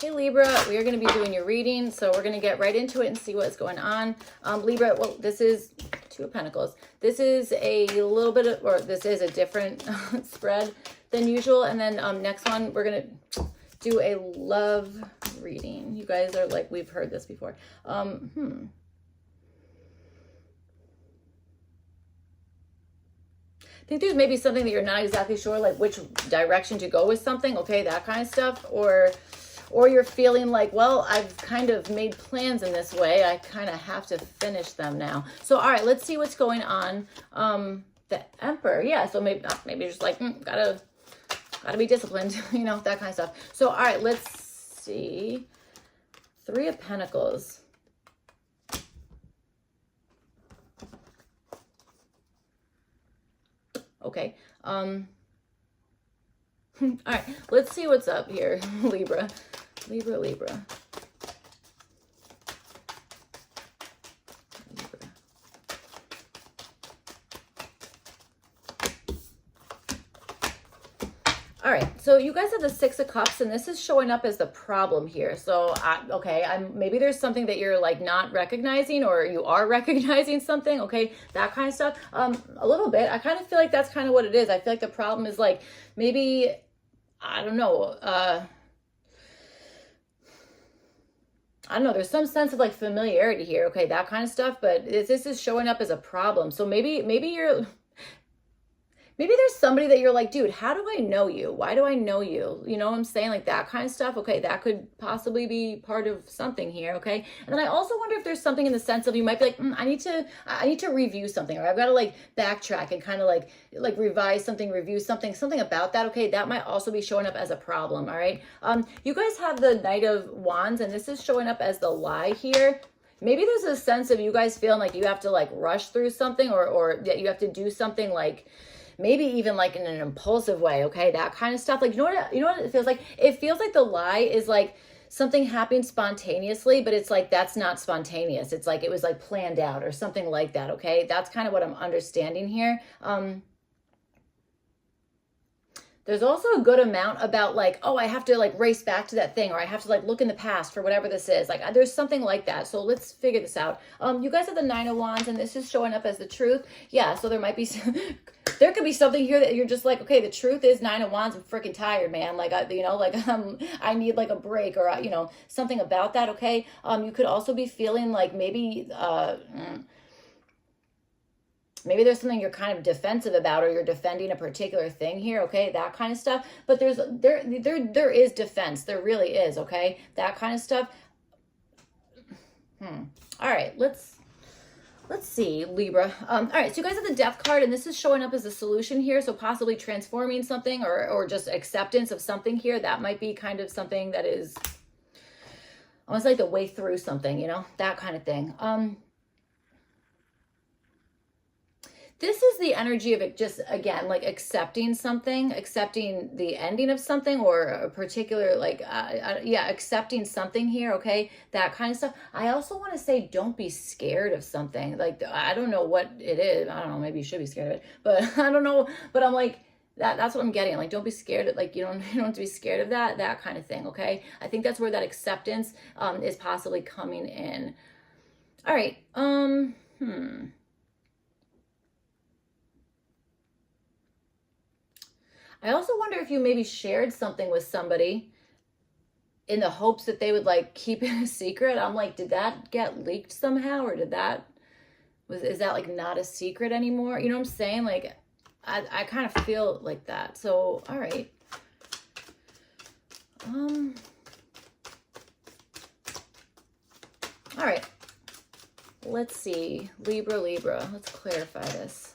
Hey Libra, we are going to be doing your reading, so we're going to get right into it and see what's going on. Libra, well, this is Two of Pentacles. This is a little bit of, or this is a different spread than usual. And then next one, we're going to do a love reading. You guys are like, we've heard this before. I think there's maybe something that you're not exactly sure, like which direction to go with something, okay, that kind of stuff, or you're feeling like, well, I've kind of made plans in this way, I kind of have to finish them now. So, all right, let's see what's going on. The Emperor, yeah, so maybe just like, gotta be disciplined, you know, that kind of stuff. So, all right, let's see. Three of Pentacles. Okay. All right, let's see what's up here, Libra. Libra. All right, so you guys have the Six of Cups, and this is showing up as the problem here. So, maybe there's something that you're like not recognizing, or you are recognizing something, okay, that kind of stuff. A little bit. I kind of feel like that's kind of what it is. I feel like the problem is like maybe, I don't know, there's some sense of like familiarity here, okay, that kind of stuff, but this is showing up as a problem. So maybe there's somebody that you're like, dude, how do I know you? Why do I know you? You know what I'm saying? Like that kind of stuff. Okay, that could possibly be part of something here, okay? And then I also wonder if there's something in the sense of you might be like, I need to review something, or I've got to like backtrack and kind of like revise something, review something about that, okay? That might also be showing up as a problem, all right? You guys have the Knight of Wands, and this is showing up as the lie here. Maybe there's a sense of you guys feeling like you have to like rush through something, or that you have to do something like, maybe even like in an impulsive way, okay, that kind of stuff. Like, you know what it feels like? It feels like the lie is like something happening spontaneously, but it's like that's not spontaneous. It's like it was like planned out or something like that, okay? That's kind of what I'm understanding here. There's also a good amount about like, oh, I have to like race back to that thing, or I have to like look in the past for whatever this is. Like there's something like that. So let's figure this out. You guys have the Nine of Wands, and this is showing up as the truth. Yeah, so there might be there could be something here that you're just like, okay, the truth is Nine of Wands, I'm freaking tired, man. Like, I need like a break, or, something about that, okay? You could also be feeling like maybe there's something you're kind of defensive about, or you're defending a particular thing here, okay? That kind of stuff. But there is defense. There really is, okay? That kind of stuff. All right, let's see, Libra. All right, so you guys have the Death card, and this is showing up as a solution here. So possibly transforming something, or just acceptance of something here. That might be kind of something that is almost like the way through something, you know, that kind of thing. This is the energy of it, just again, like accepting something, accepting the ending of something, or a particular, like, accepting something here, okay? That kind of stuff. I also want to say, don't be scared of something. Like, I don't know what it is. I don't know, maybe you should be scared of it, but I don't know. But I'm like, that's what I'm getting. Like, don't be scared of, like, you don't have to be scared of that kind of thing, okay? I think that's where that acceptance is possibly coming in. All right, I also wonder if you maybe shared something with somebody in the hopes that they would like keep it a secret. I'm like, did that get leaked somehow, or is that like not a secret anymore? You know what I'm saying? Like, I kind of feel like that. So, all right. All right. Let's see. Libra. Let's clarify this.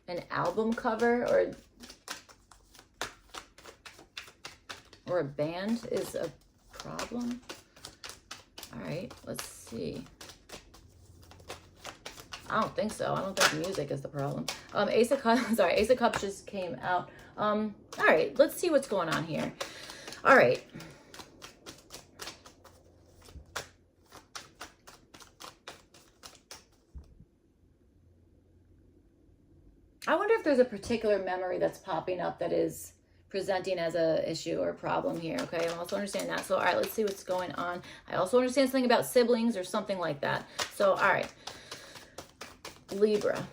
An album cover or a band is a problem. All right, let's see. I don't think so. I don't think music is the problem. Ace of Cups, sorry, Ace of Cups just came out. All right, let's see what's going on here. All right. I wonder if there's a particular memory that's popping up that is presenting as a issue or problem here. Okay, I'm also understanding that. So, all right, let's see what's going on. I also understand something about siblings or something like that. So, all right, Libra.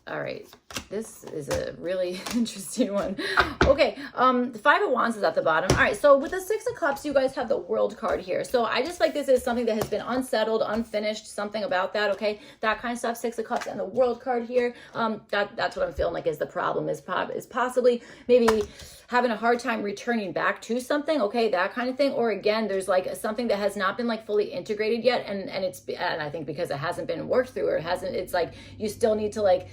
All right, this is a really interesting one. Okay, the Five of Wands is at the bottom. All right, so with the Six of Cups, you guys have the World card here. So I just like this is something that has been unsettled, unfinished, something about that, okay? That kind of stuff, Six of Cups and the World card here. That's what I'm feeling like is the problem, is possibly maybe having a hard time returning back to something, okay, that kind of thing. Or again, there's like something that has not been like fully integrated yet, and I think because it hasn't been worked through, or it hasn't, it's like you still need to like,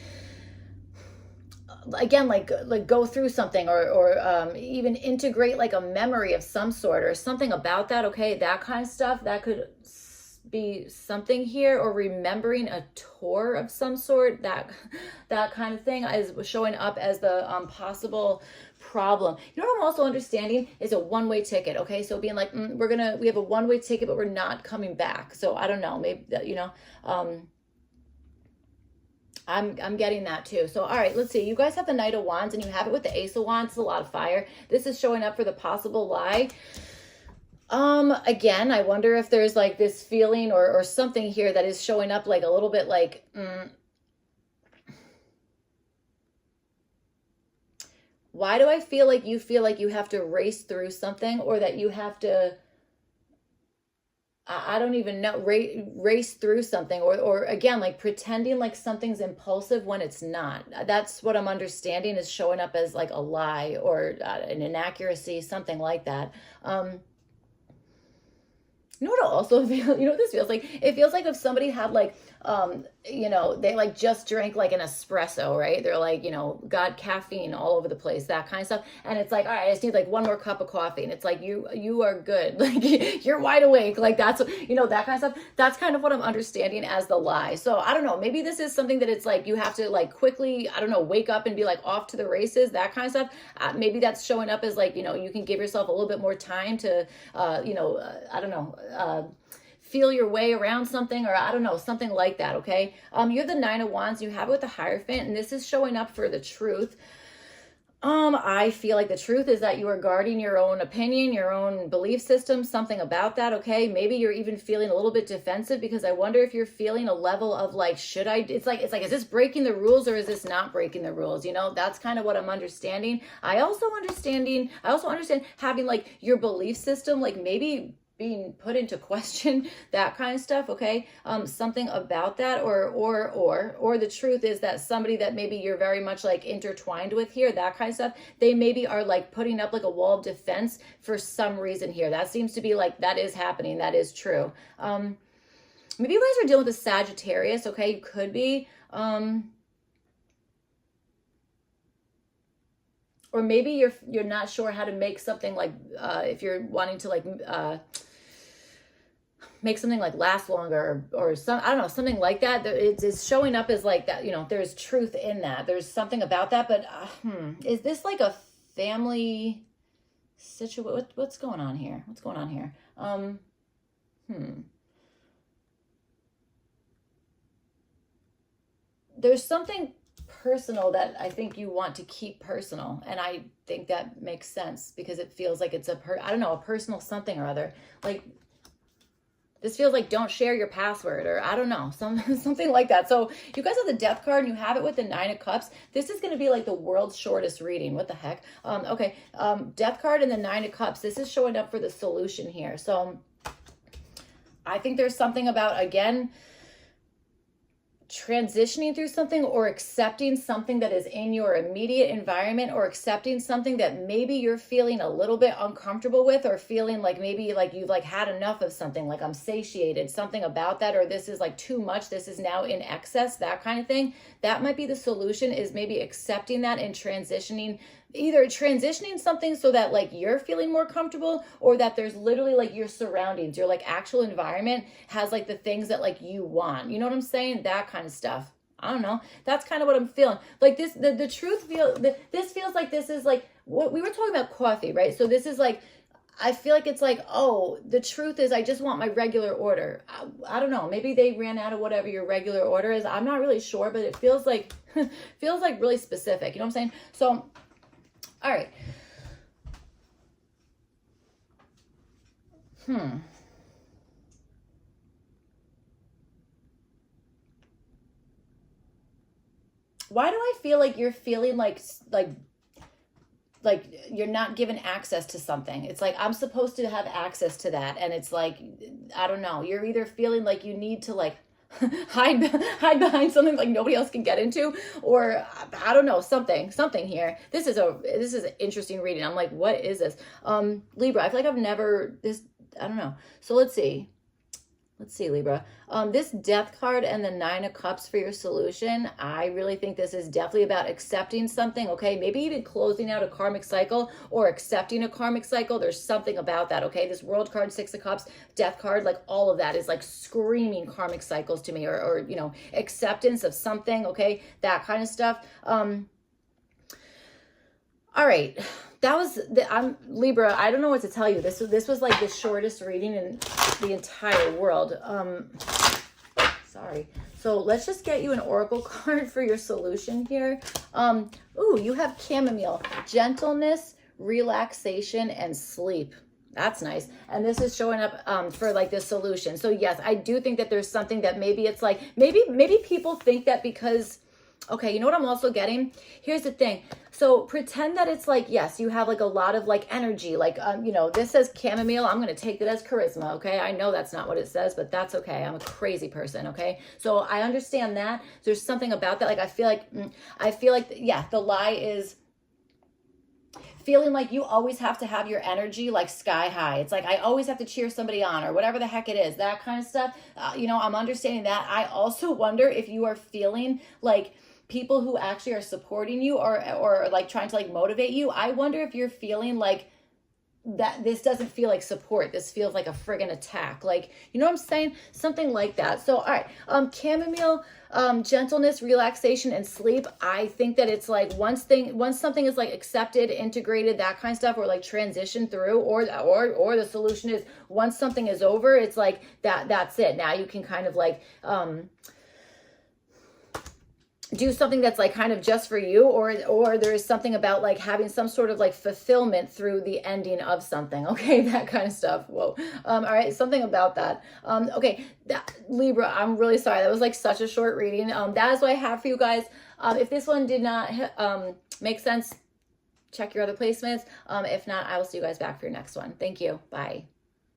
again, like go through something, or even integrate like a memory of some sort or something about that, okay, that kind of stuff. That could be something here, or remembering a tour of some sort, that kind of thing is showing up as the possible problem. You know what I'm also understanding is a one-way ticket, okay? So being like, we have a one-way ticket, but we're not coming back. So I don't know, maybe that, you know, I'm getting that too. So, all right, let's see. You guys have the Knight of Wands and you have it with the Ace of Wands. It's a lot of fire. This is showing up for the possible lie. Again, I wonder if there's like this feeling or something here that is showing up like a little bit like, why do I feel like you have to race through something, or that you have to, I don't even know, race through something, or again, like pretending like something's impulsive when it's not. That's what I'm understanding is showing up as like a lie or an inaccuracy, something like that. You know what I also feel, you know what this feels like? It feels like if somebody had like, you know, they like just drank like an espresso, right? They're like, you know, got caffeine all over the place, that kind of stuff. And it's like, all right, I just need like one more cup of coffee. And it's like, you are good. Like you're wide awake. Like that's, you know, that kind of stuff. That's kind of what I'm understanding as the lie. So I don't know, maybe this is something that it's like, you have to like quickly, I don't know, wake up and be like off to the races, that kind of stuff. Maybe that's showing up as like, you know, you can give yourself a little bit more time to, you know, I don't know, feel your way around something, or I don't know, something like that, okay? You have the Nine of Wands, you have it with the Hierophant, and this is showing up for the truth. I feel like the truth is that you are guarding your own opinion, your own belief system, something about that, okay? Maybe you're even feeling a little bit defensive, because I wonder if you're feeling a level of like, should I, it's like, is this breaking the rules or is this not breaking the rules? You know, that's kind of what I'm understanding. I also understand having like your belief system, like maybe being put into question, that kind of stuff, okay? Something about that, or the truth is that somebody that maybe you're very much like intertwined with here, that kind of stuff, they maybe are like putting up like a wall of defense for some reason here. That seems to be like, that is happening, that is true. Maybe you guys are dealing with a Sagittarius, okay? You could be, or maybe you're not sure how to make something like, if you're wanting to like, make something like last longer, or some, I don't know, something like that. It's showing up as like that, you know, there's truth in that. There's something about that, but is this like a family situation? What's going on here? What's going on here? There's something personal that I think you want to keep personal, and I think that makes sense because it feels like it's I don't know, a personal something or other. Like this feels like don't share your password, or I don't know, something like that. So you guys have the Death card and you have it with the Nine of Cups. This is going to be like the world's shortest reading. What the heck? Okay, Death card and the Nine of Cups. This is showing up for the solution here. So I think there's something about, again, transitioning through something, or accepting something that is in your immediate environment, or accepting something that maybe you're feeling a little bit uncomfortable with, or feeling like maybe like you've like had enough of something, like I'm satiated, something about that, or this is like too much, this is now in excess, that kind of thing. That might be the solution, is maybe accepting that and transitioning, either transitioning something so that like you're feeling more comfortable, or that there's literally like your surroundings, your like actual environment has like the things that like you want. You know what I'm saying? That kind of stuff. I don't know. That's kind of what I'm feeling. Like this, the truth this feels like this is like what we were talking about, coffee, right? So this is like, I feel like it's like, oh, the truth is I just want my regular order. I don't know. Maybe they ran out of whatever your regular order is. I'm not really sure, but it feels like feels like really specific. You know what I'm saying? So, all right. Why do I feel like you're feeling like you're not given access to something? It's like I'm supposed to have access to that, and it's like, I don't know, you're either feeling like you need to like hide behind something like nobody else can get into, or I don't know, something here. This is an interesting reading. I'm like, what is this? Libra, I feel like I've never this, I don't know. So let's see, Libra. This Death card and the Nine of Cups for your solution, I really think this is definitely about accepting something, okay? Maybe even closing out a karmic cycle or accepting a karmic cycle. There's something about that, okay? This World card, Six of Cups, Death card, like all of that is like screaming karmic cycles to me, or you know, acceptance of something, okay? That kind of stuff. All right, that was I'm Libra. I don't know what to tell you. This was like the shortest reading in the entire world. Sorry. So let's just get you an oracle card for your solution here. Ooh, you have chamomile, gentleness, relaxation, and sleep. That's nice. And this is showing up for like this solution. So yes, I do think that there's something that maybe it's like, maybe people think that because, okay, you know what I'm also getting? Here's the thing. So pretend that it's like, yes, you have like a lot of like energy, like, you know, this says chamomile. I'm going to take that as charisma. Okay. I know that's not what it says, but that's okay. I'm a crazy person. Okay. So I understand that there's something about that. Like, I feel like, yeah, the lie is feeling like you always have to have your energy like sky high. It's like, I always have to cheer somebody on or whatever the heck it is, that kind of stuff. You know, I'm understanding that. I also wonder if you are feeling like people who actually are supporting you or like trying to like motivate you. I wonder if you're feeling like that this doesn't feel like support. This feels like a friggin' attack. Like, you know what I'm saying? Something like that. So, all right. Chamomile, gentleness, relaxation, and sleep. I think that it's like once something is like accepted, integrated, that kind of stuff, or like transition through, or the solution is once something is over, it's like that's it. Now you can kind of like, do something that's like kind of just for you, or there's something about like having some sort of like fulfillment through the ending of something, okay? That kind of stuff. Whoa. All right, something about that. Okay, Libra, I'm really sorry, that was like such a short reading. That is what I have for you guys. If this one did not make sense, check your other placements. If not, I will see you guys back for your next one. Thank you. Bye.